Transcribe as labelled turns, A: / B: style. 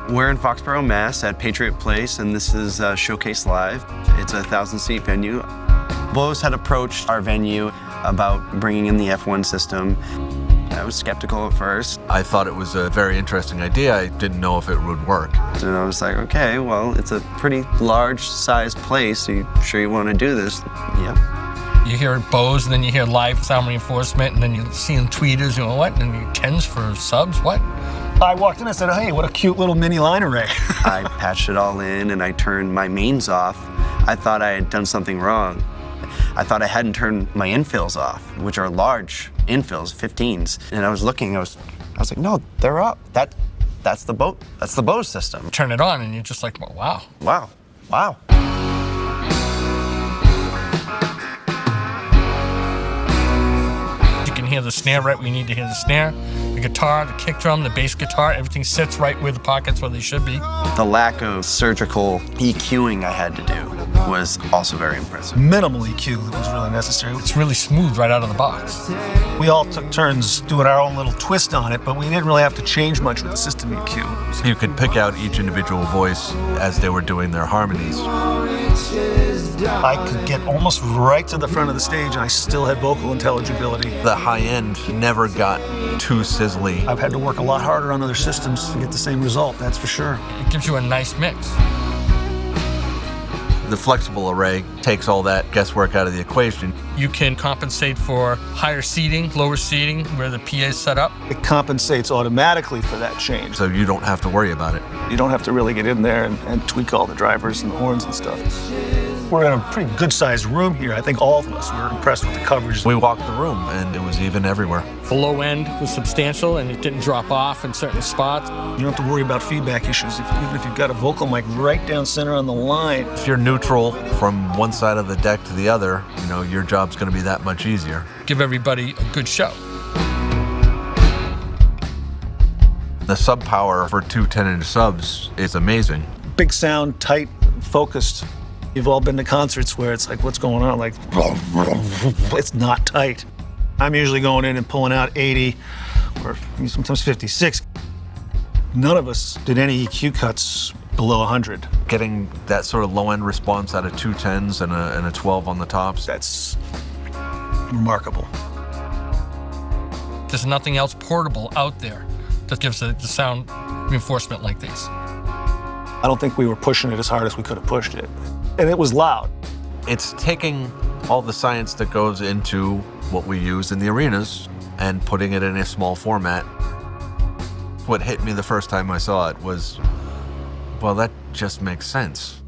A: We're in Foxborough, Mass. At Patriot Place, and this is Showcase Live. It's a 1,000-seat venue. Bose had approached our venue about bringing in the F1 system. I was skeptical at first.
B: I thought it was a very interesting idea. I didn't know if it would work.
A: And I was like, okay, well, it's a pretty large-sized place. Are you sure you want to do this? Yep.
C: You hear Bose, and then you hear live sound reinforcement, and then you see in tweeters, you know, what? And then tens for subs, what?
D: I walked in and said, hey, what a cute little mini line array.
A: I patched it all in, and I turned my mains off. I thought I had done something wrong. I thought I hadn't turned my infills off, which are large infills, 15s. And I was looking, I was like, no, they're up. That's the Bose system.
C: Turn it on, and you're just like, well, wow.
A: Wow, wow.
C: You can hear the snare right where you need to hear the snare. The guitar, the kick drum, the bass guitar, everything sits right where the pockets where they should be.
A: The lack of surgical EQing I had to do was also very impressive.
D: Minimal EQ was really necessary.
C: It's really smooth right out of the box.
D: We all took turns doing our own little twist on it, but we didn't really have to change much with the system EQ.
B: You could pick out each individual voice as they were doing their harmonies.
D: I could get almost right to the front of the stage and I still had vocal intelligibility.
B: The high end never got too sizzly.
D: I've had to work a lot harder on other systems to get the same result, that's for sure.
C: It gives you a nice mix.
B: The flexible array takes all that guesswork out of the equation.
C: You can compensate for higher seating, lower seating, where the PA is set up.
D: It compensates automatically for that change.
B: So you don't have to worry about it.
D: You don't have to really get in there and tweak all the drivers and the horns and stuff. We're in a pretty good-sized room here. I think all of us were impressed with the coverage.
B: We walked the room and it was even everywhere.
C: The low end was substantial and it didn't drop off in certain spots.
D: You don't have to worry about feedback issues, even if you've got a vocal mic right down center on the line.
B: If you're neutral from one side of the deck to the other, you know, your job's going to be that much easier.
C: Give everybody a good show.
B: The sub power for two 10-inch subs is amazing.
D: Big sound, tight, focused. You've all been to concerts where it's like, what's going on? Like, it's not tight. I'm usually going in and pulling out 80 or sometimes 56. None of us did any EQ cuts below 100.
B: Getting that sort of low-end response out of two 10s and a 12 on the tops.
D: That's remarkable.
C: There's nothing else portable out there that gives the sound reinforcement like these.
D: I don't think we were pushing it as hard as we could have pushed it. And it was loud.
B: It's taking all the science that goes into what we use in the arenas and putting it in a small format. What hit me the first time I saw it was, well, that just makes sense.